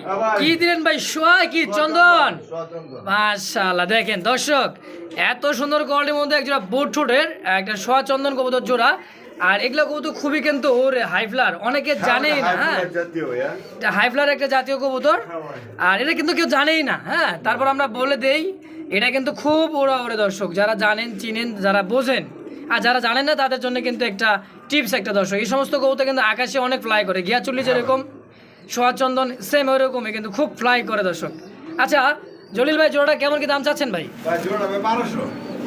S2: হ্যাঁ ভাই।
S1: কি দিলেন ভাই? সোয়া কি চন্দন?
S2: চন্দন।
S1: মাশাআল্লাহ। দেখেন দর্শক এত সুন্দর কোয়ালিটির মধ্যে এক জোড়া বোট ঠোঁটের একটা সোয়া চন্দন কবুতর জোড়া। আর এগুলো কবুতর খুবই কিন্তু ওর হাইফ্লার, অনেকে জানেই না। হ্যাঁ,
S2: জাতীয় ভাইয়া।
S1: এটা হাইফ্লার একটা জাতীয় কবুতর, আর এটা কিন্তু কেউ জানেই না। হ্যাঁ, তারপর আমরা বলে দেই এটা কিন্তু খুব ওরা ওরে দর্শক, যারা জানেন চিনেন যারা বোঝেন, আর যারা জানেন না তাদের জন্য কিন্তু একটা টিপস একটা দর্শক। এই সমস্ত কবুতর কিন্তু আকাশে অনেক ফ্লাই করে, গিয়াচুল্লি যেরকম সোয়া চন্দন সেম ওইরকমই কিন্তু খুব ফ্লাই করে দর্শক। আচ্ছা জলিল ভাই জোড়াটা কেমন কি দাম চাচ্ছেন ভাই?
S2: ভাই জোড়া ভাই 1200।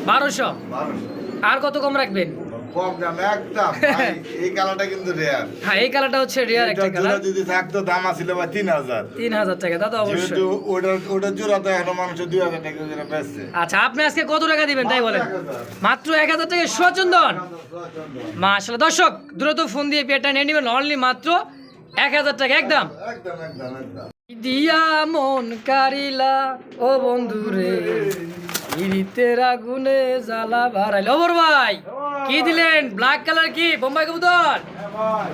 S1: 1200।
S2: 1200
S1: আর কত কম রাখবেন?
S2: কম দাম একদম ভাই। এই কালারটা কিন্তু রেয়ার।
S1: হ্যাঁ, এই কালারটা হচ্ছে রেয়ার একটা
S2: এটা
S1: কালার।
S2: জোড়া যদি থাকতো দাম আছিল ভাই 3000।
S1: 3000 টাকা, তা তো অবশ্যই।
S2: যেহেতু ওটার জোড়া তো এখন মানুষ 2000 টাকা করে বেচছে।
S1: আচ্ছা, আপনি আজকে কত টাকা দিবেন তাই বলেন? মাত্র 1000 টাকা সোয়া চন্দন। মাশাআল্লাহ। দর্শক দ্রুত ফোন দিয়ে পেটা নিয়ে নেবেন, অনলি মাত্র 1000 টাকা একদম।
S2: একদম একদম একদম।
S1: দিয়া মন কারিলা ও বন্ধুরে, ইরিতের আগুনে জ্বালা বাড়াইল। ওবর ভাই কি দিলেন? ব্ল্যাক কালার কি বোম্বাই কবুতর?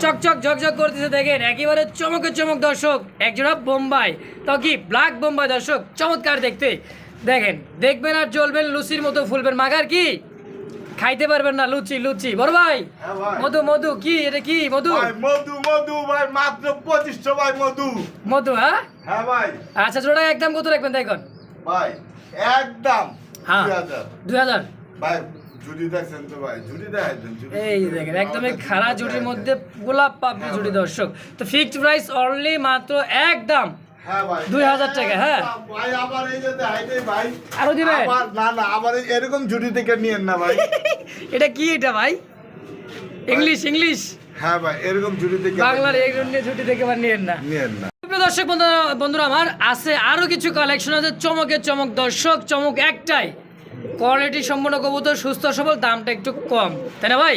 S1: চকচক ঝকঝক করতেছে দেখেন, একেবারে চমকে চমক দর্শক। একজোড়া বোম্বাই, তাও কি ব্ল্যাক বোম্বাই দর্শক, চমৎকার দেখতে। দেখেন দেখবেন আর জ্বলবেন, লুচির মতো ফুলবেন। মাগার কি খাইতে পারবেন না, লুচি লুচি। বড় ভাই
S2: হ্যাঁ ভাই।
S1: মধু মধু কি এটা? কি মধু?
S2: ভাই মধু মধু ভাই মাত্র 2500 ভাই মধু।
S1: মধু, হ্যাঁ
S2: হ্যাঁ ভাই।
S1: আচ্ছা, জোড়া একদম কত রাখবেন দেখুন?
S2: ভাই একদম
S1: হ্যাঁ
S2: 2000
S1: 2000।
S2: ভাই। জুড়ি দেখছেন তো ভাই, জুড়ি দেখাইছেন জুড়ি।
S1: এই দেখেন একদমই খাড়া জুটির মধ্যে গোলাপ পাপড়ি জুটি দর্শক। তো ফিক্সড প্রাইস অনলি মাত্র একদম
S2: হ্যাঁ ভাই
S1: 2000 টাকা। হ্যাঁ,
S2: ভাই আবার এই যে দেখাইতেই ভাই
S1: আরো দিবেন?
S2: আবার না না, আবার এরকম জুড়ি থেকে নিয়েন না ভাই।
S1: এটা কি এটা ভাই? ইংলিশ ইংলিশ
S2: হ্যাঁ ভাই, এরকম জুড়ি থেকে
S1: বাংলার এই ধরনের জুটি থেকে আবার নিয়েন না।
S2: নিয়েন না।
S1: প্রিয় দর্শক বন্ধুরা আমার আছে আরো কিছু কালেকশন আছে, চমকের চমক দর্শক। চমক একটাই, কোয়ালিটি সম্পন্ন কবুতর, সুস্থ সবল, দামটা একটু কম, তাই না ভাই?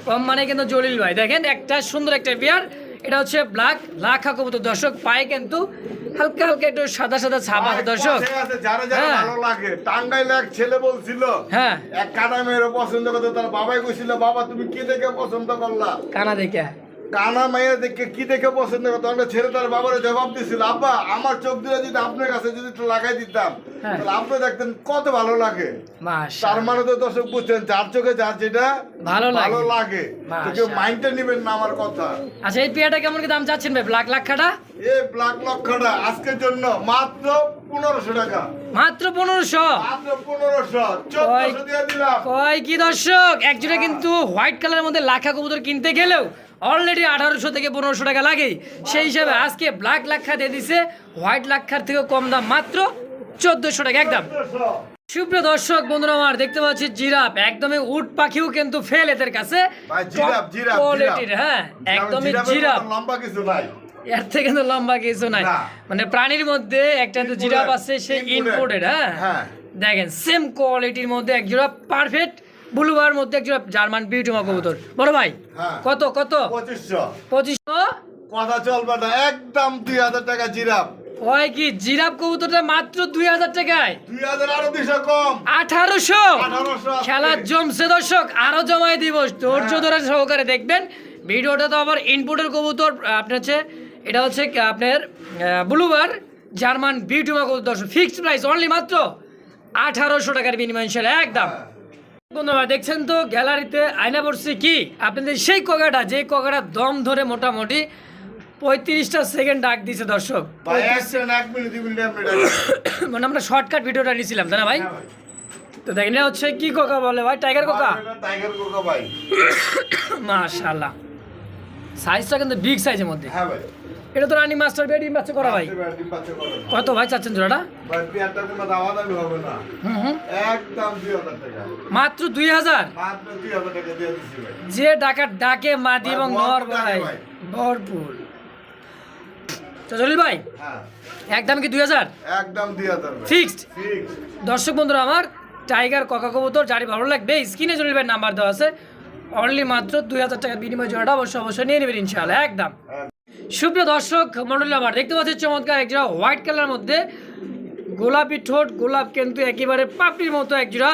S1: কম মানে কিন্তু জলিল ভাই দেখেন একটা সুন্দর একটা বিয়ার, এটা হচ্ছে ব্ল্যাক লাখা কবুতর দর্শক, পায়ে কিন্তু হালকা হালকা একটু সাদা সাদা ছাপ আছে দর্শক।
S2: যারা যারা
S1: হ্যাঁ।
S2: ভালো লাগে, টাঙ্গাইলে এক ছেলে বলছিল
S1: হ্যাঁ
S2: এক কানা মেয়ের পছন্দ করতে, তার বাবাই কইছিল বাবা তুমি কি দেখে পছন্দ করলা?
S1: কানা দেখে
S2: কানা মেয়ে দেখে কি দেখে পছন্দ করতো? আমরা ছেলে তার বাবার জবাব দিছিল আব্বা আমার চোখ দিয়ে যদি আপনার কাছে যদি একটু লাগাই দিতাম
S1: হ্যাঁ।
S2: তাহলে আপনি দেখতেন কত ভালো লাগে। তার
S1: মাশাআল্লাহ
S2: মানে তো দর্শক বুঝছেন, যার চোখে যার যেটা
S1: ভালো লাগে।
S2: লাগে তো কেউ
S1: মাশাআল্লাহ।
S2: মাইন্ডে নেবেন না আমার কথা।
S1: আচ্ছা এই পেয়াটা কেমন কি দাম চাচ্ছেন ভাই ব্ল্যাক লাখাটা?
S2: এই ব্ল্যাক লক্ষটা আজকের জন্য মাত্র 1500 টাকা,
S1: মাত্র 1500।
S2: মাত্র 1500, 1400 দিয়ে দিলাম।
S1: কয় কি দর্শক, একজোড়া কিন্তু হোয়াইট কালারের মধ্যে লাখা কবুতর কিনতে গেলেও অলরেডি 1800 থেকে 1500 টাকা লাগে। সেই হিসাবে আজকে ব্ল্যাক লাখা দিয়ে দিছে হোয়াইট লাখার থেকে কম দাম, মাত্র 1400 টাকা একদম।
S2: 1400
S1: সুপ্রিয় দর্শক বন্ধুরা আমার দেখতে পাচ্ছি জিরাফ, একদমই উট পাখিও কিন্তু ফেল এদের কাছে
S2: ভাই, জিরাফ, জিরাফ,
S1: কোয়ালিটির।
S2: জিরাফ।
S1: হ্যাঁ একদমই
S2: জিরাফের
S1: জিরাফ,
S2: মতো লম্বা কিছু নাই।
S1: এর থেকে কিন্তু লম্বা কিছু নাই।
S2: না।
S1: মানে প্রাণীর মধ্যে একটা তো জিরাফ আছে, সে ইম্পোর্টেড। হ্যাঁ
S2: হ্যাঁ।
S1: দেখেন সেম কোয়ালিটির মধ্যে এক জোড়া পারফেক্ট ব্লুবার মধ্যে এক জোড়া জার্মান বিউটিমা কবুতর। বড় ভাই
S2: হ্যাঁ।
S1: কত কত?
S2: 2500
S1: 2500।
S2: কথা চলবে না, একদম 2000 টাকা জিরাফ।
S1: হয় কি জিরাফ কবুতরটা মাত্র 2000 টাকায়?
S2: 2000 আরো 200 কম,
S1: 1800।
S2: 1800 আছে।
S1: খেলা জমছে দর্শক, আরো জমাই দিব, ধৈর্য ধরে সহকারে দেখবেন ভিডিওটা। তো আবার ইনপুটের কবুতর আপনার হচ্ছে, এটা হচ্ছে আপনার ব্লুবার জার্মান বিউটিমা কবুতর দর্শক। ফিক্সড প্রাইস অনলি মাত্র 1800 টাকার বিনিময় ইনশাআল্লাহ একদম। বন্ধুরা দেখছেন তো গ্যালারিতে আয়না পড়ছে কি আপনাদের সেই কগাটা, যে কগাটা দম ধরে মোটামুটি 35টা সেকেন্ড ডাক দিছে দর্শক।
S2: ভাই, এক মিনিট 2 মিনিট আপনি ডাকবেন।
S1: মানে আমরা শর্টকাট ভিডিওটা নিয়েছিলাম তাই না ভাই?
S2: হ্যাঁ ভাই।
S1: তো দেখেন এটা হচ্ছে কি কোকা বলে ভাই? Tiger Coca.
S2: এটা টাইগার কোকা ভাই।
S1: মাশাআল্লাহ সাইজটা কিন্তু বিগ সাইজের মধ্যে।
S2: হ্যাঁ ভাই।
S1: এটা তো রানি মাস্টার বেডি বাচ্চা করা ভাই।
S2: ডিম বাচ্চা করে না।
S1: কত ভাই চাচ্ছেন জোড়াটা?
S2: ভাই পেয়ারটা কোনো দাওয়া দামি হবে না,
S1: হুম
S2: একদম 2000 টাকা,
S1: মাত্র 2000।
S2: মাত্র 2000 টাকা দিয়ে দিচ্ছি ভাই।
S1: যে ডাকার ডাকে মাদি এবং
S2: ভাই,
S1: নর
S2: ভরপুর
S1: ভাই
S2: ডাকে ভাই।
S1: ভরপুর। তো জলিল ভাই
S2: হ্যাঁ,
S1: একদম কি 2000
S2: একদম 2000 ভাই।
S1: ফিক্সড?
S2: ঠিক।
S1: দর্শক বন্ধুরা আমার টাইগার কোকা কবুতর যারই ভালো লাগবে স্ক্রিনে জলিল ভাই নাম্বার দেওয়া আছে, অনলি মাত্র 2000 টাকার বিনিময় জোড়াটা অবশ্যই নিয়ে নেবেন ইনশাআল্লাহ একদম। সুপ্রিয় দর্শক মন্ডলী আমার দেখতে পাচ্ছি চমৎকার একজোড়া হোয়াইট কালার মধ্যে গোলাপি ঠোঁট, গোলাপ কিন্তু একেবারে পাপড়ির মতো একজোড়া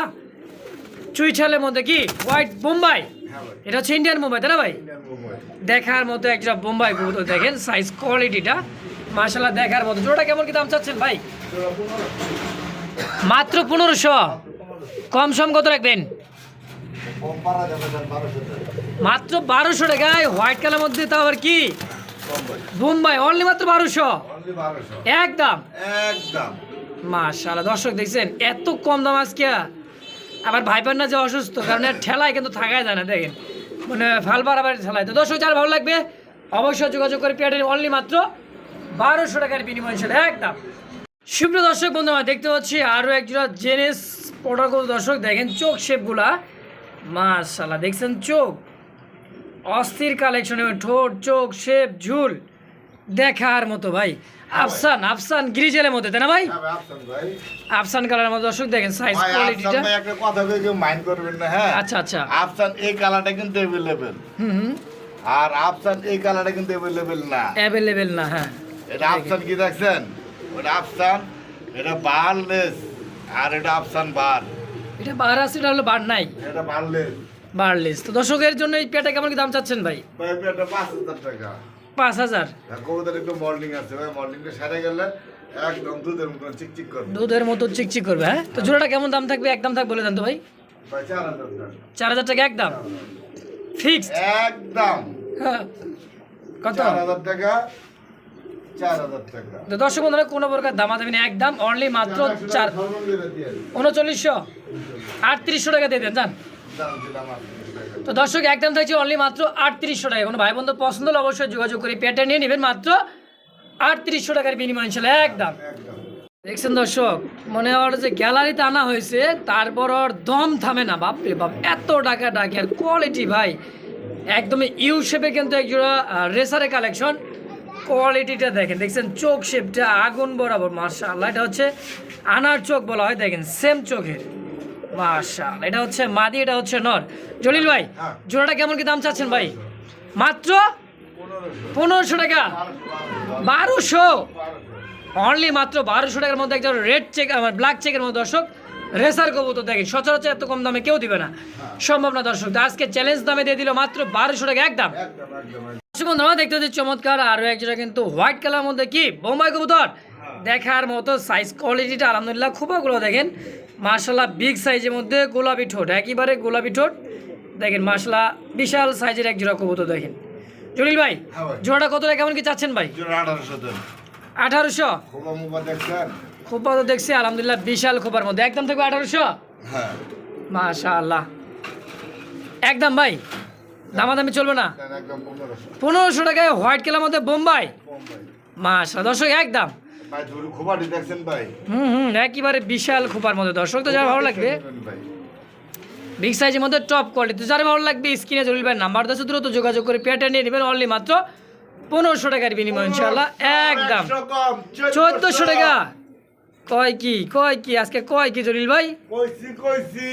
S1: চুইঠালের মধ্যে কি হোয়াইট বোম্বাই।
S2: হ্যাঁ ভাই।
S1: এটা হচ্ছে ইন্ডিয়ান বোম্বাই তাই না ভাই?
S2: Indian mobile.
S1: দেখার মতো একজোড়া বোম্বাই কবুতর, দেখেন সাইজ কোয়ালিটিটা মাশাআল্লাহ দেখার মতো। জোড়াটা কেমন কি দাম চাচ্ছেন ভাই? মাত্র 1500। কম সম কত রাখবেন?
S2: কম পারা যাবে না, 1200 টাকা।
S1: মাত্র 1200 টাকায় হোয়াইট কালার মধ্যে, তাও আবার কি
S2: কম ভাই।
S1: বোম্বাই, অনলি মাত্র 1200
S2: অনলি 1200
S1: একদম।
S2: একদম।
S1: মাশাআল্লাহ দর্শক দেখছেন এত কম দাম আজকে। আবার ভাইবার না যে অসুস্থ, কারণ এর ঠেলায় কিন্তু থাকাই যায় না, দেখেন মানে ফালবার আবার ঠেলায়। তো দর্শক যার ভালো লাগবে অবশ্যই যোগাযোগ করে পেয়ারের অনলি মাত্র 1200 টাকার বিনিময় হিসেবে একদম। সুপ্রিয় দর্শক বন্ধু আমরা দেখতে পাচ্ছি আরও একজোড়া জেনেস পড়ার কথা দর্শক, দেখেন চোখ শেপগুলা মাশাআল্লাহ দেখছেন, চোখ অস্থির কালেকশনে, ঠোঁট চোখ শেপ ঝুল দেখার মতো ভাই। আফসান আফসান গ্রিজেলের মধ্যে তাই না ভাই?
S2: হ্যাঁ ভাই, আফসান ভাই।
S1: আফসান কালারের মধ্যে দর্শক দেখেন সাইজ
S2: ভাই,
S1: কোয়ালিটিটা।
S2: আফসান ভাই একটা কথা কই, কেউ মাইন্ড করবেন না, হ্যাঁ?
S1: আচ্ছা আচ্ছা।
S2: আফসান এই কালারটা কিন্তু अवेलेबल,
S1: হুম
S2: আর আফসান এই কালারটা কিন্তু अवेलेबल না।
S1: অ্যাভেলেবেল না। হ্যাঁ
S2: এটা আফসান কি দেখছেন? ওটা আফসান, এটা বারলেস, আর এটা আফসান বার,
S1: এটা বার আছে, এটা হলো বার নাই,
S2: এটা বারলেস।
S1: বারলেস। তো দর্শকের জন্য এই পেয়ারটা কেমন কি দাম চাচ্ছেন ভাই?
S2: ভাই এটা 5000 টাকা।
S1: 5000।
S2: কবুতর একটু মডেলিং আছে ভাই, মডেলিংটা সারা গেলে একদম দুধের মতো চিকচিক করবে।
S1: দুধের মতো চিকচিক করবে। হ্যাঁ তো জোড়াটা কেমন দাম থাকবে একদম থাক বলে দেন তো ভাই?
S2: ভাই 4000 টাকা।
S1: 4000 টাকা একদম ফিক্সড।
S2: একদম
S1: কত?
S2: 4000 টাকা, 4000 টাকা।
S1: তো দর্শক বন্ধুরা কোনো প্রকার দামাদামি নেই, একদম অনলি মাত্র 3900 3800 টাকা দিয়ে দেন জান।
S2: দাম দিলাম 38 টাকা।
S1: তো দর্শক একদম থাকছে অনলি মাত্র 3800 টাকা। কোনো ভাই বন্ধু পছন্দ হলে অবশ্যই যোগাযোগ করে পেয়ারটা নিয়ে নেবেন মাত্র 3800 টাকার বিনিময় ইনশাআল্লাহ একদম।
S2: একদম।
S1: দেখছেন দর্শক মনে হয় যে গ্যালারিতে আনা হয়েছে, তারপর ওর দম থামে না, বাপরে বাপ এত টাকা ডাকে আর কোয়ালিটি ভাই একদমই ইউ শেপে কিন্তু একজোড়া রেসারের কালেকশন। কোয়ালিটিটা দেখেন, দেখছেন চোখ শেপটা আগুন বরাবর মাশাআল্লাহ। এটা হচ্ছে আনার চোখ বলা হয়, দেখেন সেম চোখের মাশাআল্লাহ। এটা হচ্ছে মাদি, এটা হচ্ছে নর। জলিল ভাই
S2: হ্যাঁ।
S1: জোড়াটা কেমন কি দাম চাচ্ছেন ভাই? মাত্র
S2: 1500
S1: 1500 টাকা 1200 অনলি মাত্র 1200 টাকার মধ্যে একটা রেড চেক আমার ব্ল্যাক চেকের মধ্যে দর্শক রেসার কবুতর দেখেন সচরাচর এত কম দামে কেউ দিবে না সম্ভব না দর্শক তো আজকে চ্যালেঞ্জ দামে দিয়ে দিল মাত্র 1200 টাকা একদম দর্শক বন্ধুরা দেখতে হচ্ছে চমৎকার আরও একজোড়া কিন্তু হোয়াইট কালার মধ্যে কি বোম্বাই কবুতর দেখার মতো সাইজ কোয়ালিটিটা আলহামদুলিল্লাহ খোপাগুলো দেখেন মাশাআল্লাহ বিগ সাইজের মধ্যে গোলাপি ঠোঁট একেবারে গোলাপি ঠোঁট দেখেন মাশাআল্লাহ বিশাল সাইজের এক জোড়া কবুতর দেখেন জলিল ভাই
S2: হ্যাঁ ভাই।
S1: জোড়াটা কত টাকা কেমন কি চাচ্ছেন ভাই
S2: 1800 দেন
S1: 1800
S2: খোপা মুপা দেখছেন
S1: খোপা তো দেখছি আলহামদুলিল্লাহ বিশাল খোপার মধ্যে একদম থাকবে 1800
S2: হ্যাঁ
S1: মাশাআল্লাহ একদম ভাই দামাদামি চলবে না
S2: দেন একদম 1500
S1: 1500 টাকায় হোয়াইট কালার মধ্যে বোম্বাই
S2: কম ভাই
S1: মাশাআল্লাহ দর্শক একদম
S2: ভাই ধরু খোপাটি দেখছেন ভাই
S1: একেবারে বিশাল খোপার মধ্যে দর্শক তো যারা ভালো লাগবে
S2: ভাই
S1: বিগ সাইজের মধ্যে টপ কোয়ালিটি যারা ভালো লাগবে স্ক্রিনে জলিল ভাই নাম্বার দাসে দ্রুত যোগাযোগ করে পেয়ারটা নিয়ে নেবেন অনলি মাত্র 1500 টাকার বিনিময় ইনশাআল্লাহ একদম 1400 টাকা কয় কি আজকে কয় কি জলিল ভাই
S2: কইছি